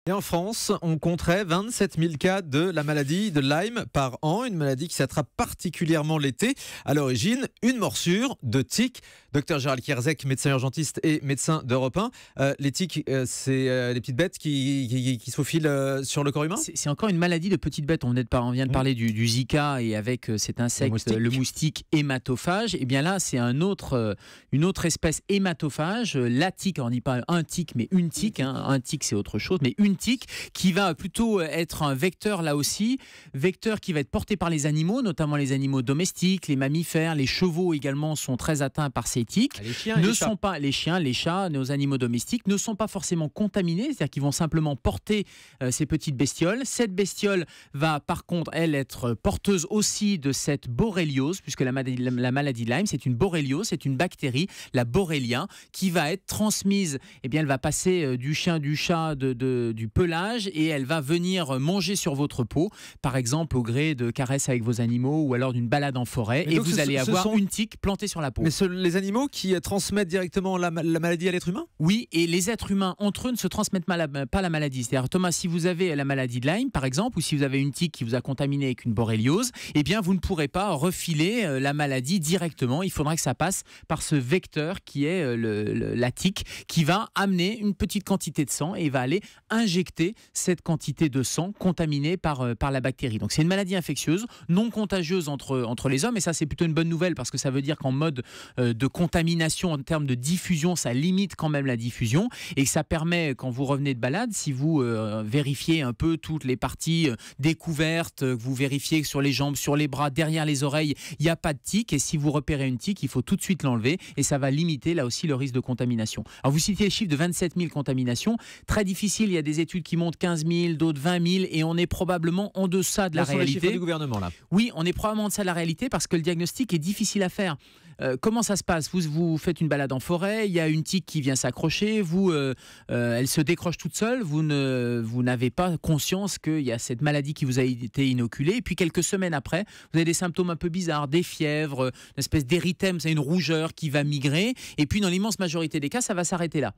Et en France, on compterait 27 000 cas de la maladie de Lyme par an, une maladie qui s'attrape particulièrement l'été. À l'origine, une morsure de tique. Docteur Gérald Kierzek, médecin urgentiste et médecin d'Europe 1. Les tiques, c'est les petites bêtes qui se faufilent sur le corps humain ? C'est encore une maladie de petites bêtes. On vient de parler du Zika et avec cet insecte, le moustique hématophage. Et bien là, c'est une autre espèce hématophage, la tique. On ne dit pas un tique, mais une tique. Un tique, c'est autre chose, mais une tique qui va plutôt être un vecteur là aussi, vecteur qui va être porté par les animaux, notamment les animaux domestiques, les mammifères, les chevaux également sont très atteints par ces tiques. Les chiens, les chiens, les chats, nos animaux domestiques ne sont pas forcément contaminés, c'est-à-dire qu'ils vont simplement porter ces petites bestioles. Cette bestiole va par contre, elle, être porteuse aussi de cette borréliose, puisque la maladie de Lyme, c'est une borréliose, c'est une bactérie, la Borrelia, qui va être transmise, eh bien elle va passer du chien, du chat, du pelage, et elle va venir manger sur votre peau, par exemple au gré de caresses avec vos animaux ou alors d'une balade en forêt, et vous allez avoir une tique plantée sur la peau. Mais les animaux qui transmettent directement la maladie à l'être humain ? Oui, et les êtres humains entre eux ne se transmettent pas la maladie. C'est-à-dire, Thomas, si vous avez la maladie de Lyme, par exemple, ou si vous avez une tique qui vous a contaminé avec une borréliose, eh bien vous ne pourrez pas refiler la maladie directement. Il faudra que ça passe par ce vecteur qui est la tique, qui va amener une petite quantité de sang et va aller injecter cette quantité de sang contaminée par la bactérie. Donc c'est une maladie infectieuse, non contagieuse entre les hommes, et ça c'est plutôt une bonne nouvelle parce que ça veut dire qu'en mode de contamination, en termes de diffusion, ça limite quand même la diffusion, et ça permet, quand vous revenez de balade, si vous vérifiez un peu toutes les parties découvertes, vous vérifiez sur les jambes, sur les bras, derrière les oreilles, il n'y a pas de tique, et si vous repérez une tique, il faut tout de suite l'enlever, et ça va limiter là aussi le risque de contamination. Alors vous citez les chiffres de 27 000 contaminations, très difficile, il y a des études qui montrent 15 000, d'autres 20 000, et on est probablement en deçà de la réalité. Les chiffres du gouvernement là. Oui, on est probablement en deçà de la réalité parce que le diagnostic est difficile à faire. Comment ça se passe ? Vous faites une balade en forêt, il y a une tique qui vient s'accrocher, elle se décroche toute seule, vous n'avez pas conscience qu'il y a cette maladie qui vous a été inoculée, et puis quelques semaines après, vous avez des symptômes un peu bizarres, des fièvres, une espèce d'érythème, c'est une rougeur qui va migrer, et puis dans l'immense majorité des cas, ça va s'arrêter là.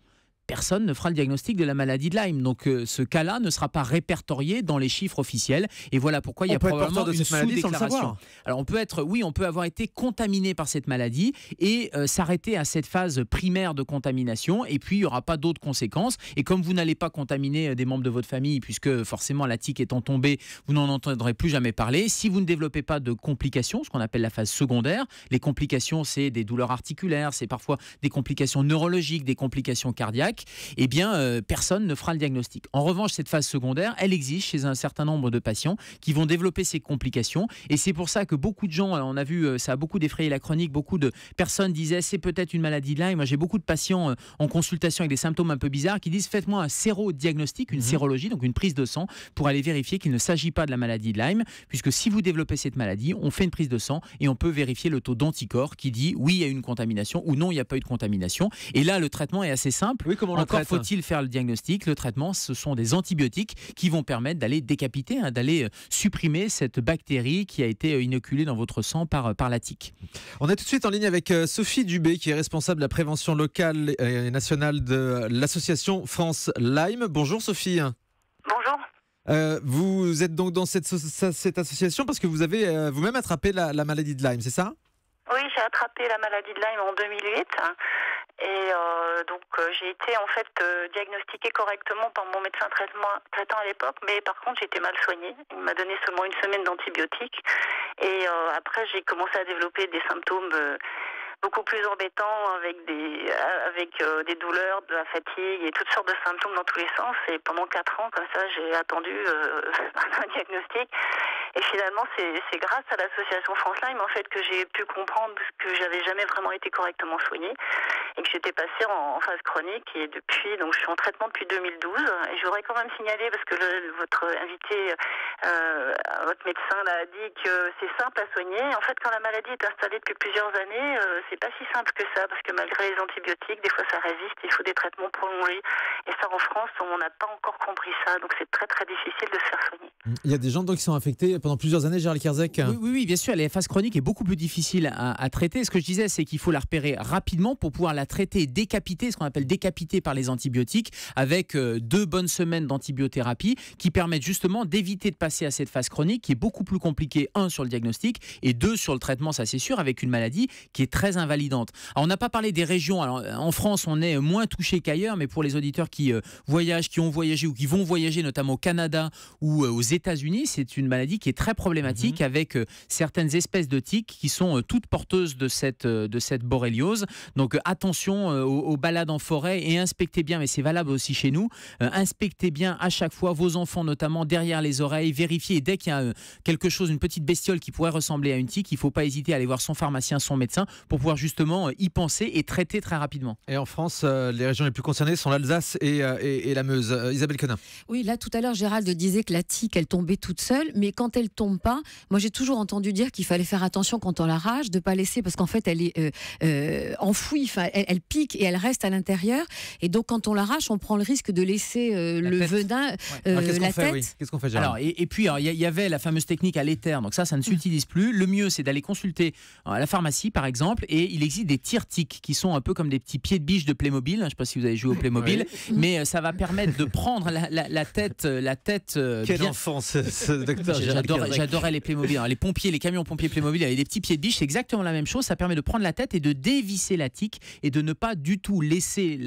Personne ne fera le diagnostic de la maladie de Lyme. Donc ce cas-là ne sera pas répertorié dans les chiffres officiels. Et voilà pourquoi il y a probablement une sous-déclaration. Alors on peut avoir été contaminé par cette maladie et s'arrêter à cette phase primaire de contamination. Et puis il n'y aura pas d'autres conséquences. Et comme vous n'allez pas contaminer des membres de votre famille, puisque forcément la tique étant tombée, vous n'en entendrez plus jamais parler. Si vous ne développez pas de complications, ce qu'on appelle la phase secondaire, les complications, c'est des douleurs articulaires, c'est parfois des complications neurologiques, des complications cardiaques, eh bien, personne ne fera le diagnostic. En revanche, cette phase secondaire, elle existe chez un certain nombre de patients qui vont développer ces complications. Et c'est pour ça que beaucoup de gens, on a vu, ça a beaucoup défrayé la chronique, beaucoup de personnes disaient c'est peut-être une maladie de Lyme. Moi, j'ai beaucoup de patients en consultation avec des symptômes un peu bizarres qui disent faites-moi un sérodiagnostic, une sérologie, donc une prise de sang, pour aller vérifier qu'il ne s'agit pas de la maladie de Lyme, puisque si vous développez cette maladie, on fait une prise de sang et on peut vérifier le taux d'anticorps qui dit oui, il y a eu une contamination ou non, il n'y a pas eu de contamination. Et là, le traitement est assez simple. Oui, encore faut-il faire le diagnostic. Le traitement, ce sont des antibiotiques qui vont permettre d'aller décapiter, d'aller supprimer cette bactérie qui a été inoculée dans votre sang par la tique. On est tout de suite en ligne avec Sophie Dubé, qui est responsable de la prévention locale et nationale de l'association France Lyme. Bonjour Sophie. Bonjour. Vous êtes donc dans cette association parce que vous avez vous-même attrapé la maladie de Lyme, c'est ça ? Oui, j'ai attrapé la maladie de Lyme en 2008 et donc j'ai été en fait diagnostiquée correctement par mon médecin traitant à l'époque, mais par contre j'ai été mal soignée. Il m'a donné seulement une semaine d'antibiotiques et après j'ai commencé à développer des symptômes beaucoup plus embêtants avec des douleurs, de la fatigue et toutes sortes de symptômes dans tous les sens. Et pendant 4 ans, comme ça, j'ai attendu un diagnostic. Et finalement, c'est grâce à l'association France Lyme en fait que j'ai pu comprendre que j'avais jamais vraiment été correctement soignée et que j'étais passée en phase chronique. Et depuis, donc je suis en traitement depuis 2012. Et j'aurais quand même signalé parce que votre invité, votre médecin l'a dit que c'est simple à soigner. En fait, quand la maladie est installée depuis plusieurs années, c'est pas si simple que ça parce que malgré les antibiotiques, des fois ça résiste. Il faut des traitements prolongés. Et ça, en France, on n'a pas encore compris ça. Donc c'est très très difficile de se faire soigner. Il y a des gens donc qui sont infectés pendant plusieurs années, Gérald Kierzek. Oui, bien sûr. La phase chronique est beaucoup plus difficile à traiter. Ce que je disais, c'est qu'il faut la repérer rapidement pour pouvoir la traiter et décapiter, ce qu'on appelle décapiter par les antibiotiques, avec 2 bonnes semaines d'antibiothérapie qui permettent justement d'éviter de passer à cette phase chronique qui est beaucoup plus compliquée, 1 sur le diagnostic et 2 sur le traitement, ça c'est sûr, avec une maladie qui est très invalidante. Alors, on n'a pas parlé des régions. Alors, en France, on est moins touché qu'ailleurs, mais pour les auditeurs qui voyagent, qui ont voyagé ou qui vont voyager, notamment au Canada ou aux États-Unis, c'est une maladie qui est très problématique avec certaines espèces de tiques qui sont toutes porteuses de cette borréliose. Donc attention aux balades en forêt et inspectez bien, mais c'est valable aussi chez nous, inspectez bien à chaque fois vos enfants, notamment derrière les oreilles, vérifiez, et dès qu'il y a quelque chose, une petite bestiole qui pourrait ressembler à une tique, il ne faut pas hésiter à aller voir son pharmacien, son médecin, pour pouvoir justement y penser et traiter très rapidement. Et en France, les régions les plus concernées sont l'Alsace et la Meuse. Isabelle Quenin. Oui, là tout à l'heure Gérald disait que la tique elle tombait toute seule, mais quand elle tombe pas, moi j'ai toujours entendu dire qu'il fallait faire attention quand on l'arrache, de pas laisser, parce qu'en fait elle est enfouie, elle pique et elle reste à l'intérieur, et donc quand on l'arrache, on prend le risque de laisser le venin, la tête. Qu'est-ce qu'on fait, Gérald? Alors, et puis il y avait la fameuse technique à l'éther, donc ça ne s'utilise plus. Le mieux c'est d'aller consulter à la pharmacie par exemple, et il existe des tire-tiques qui sont un peu comme des petits pieds de biche de Playmobil, je ne sais pas si vous avez joué au Playmobil, mais ça va permettre de prendre la tête Quel bien. enfant ce docteur Gérald Kierzek. J'adorais les Playmobil. Alors, les pompiers, les camions pompiers Playmobil avec des petits pieds de biche, c'est exactement la même chose. Ça permet de prendre la tête et de dévisser la tique et de ne pas du tout laisser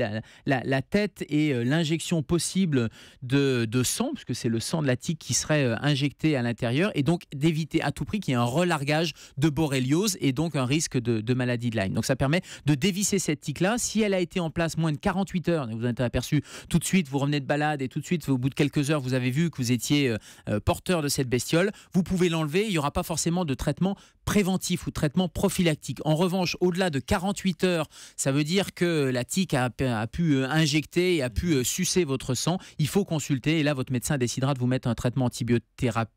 la tête et l'injection possible de sang, puisque c'est le sang de la tique qui serait injecté à l'intérieur, et donc d'éviter à tout prix qu'il y ait un relargage de borréliose et donc un risque de maladie de Lyme. Donc ça permet de dévisser cette tique-là. Si elle a été en place moins de 48 heures, vous en êtes aperçu tout de suite, vous revenez de balade et tout de suite, au bout de quelques heures, vous avez vu que vous étiez porteur de cette bestiole, vous pouvez l'enlever. Il n'y aura pas forcément de traitement préventif ou de traitement prophylactique. En revanche, au-delà de 48 heures, ça veut dire que la tique a pu injecter et a pu sucer votre sang. Il faut consulter et là, votre médecin décidera de vous mettre un traitement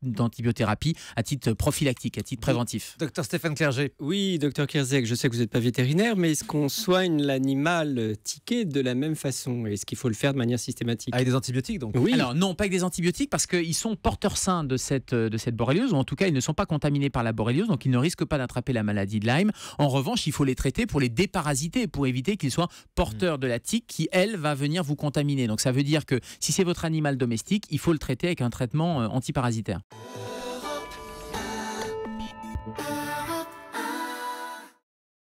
d'antibiothérapie à titre prophylactique, à titre préventif. Docteur Stéphane Clerget. Oui, docteur Kierzek, je sais que vous n'êtes pas vétérinaire, mais est-ce qu'on soigne l'animal tiqué de la même façon? Est-ce qu'il faut le faire de manière systématique? Avec des antibiotiques, donc? Oui. Alors non, pas avec des antibiotiques, parce qu'ils sont porteurs sains de cette borréliose, ou en tout cas ils ne sont pas contaminés par la borréliose, donc ils ne risquent pas d'attraper la maladie de Lyme. En revanche, il faut les traiter pour les déparasiter, pour éviter qu'ils soient porteurs de la tique qui, elle, va venir vous contaminer. Donc ça veut dire que si c'est votre animal domestique, il faut le traiter avec un traitement antiparasitaire.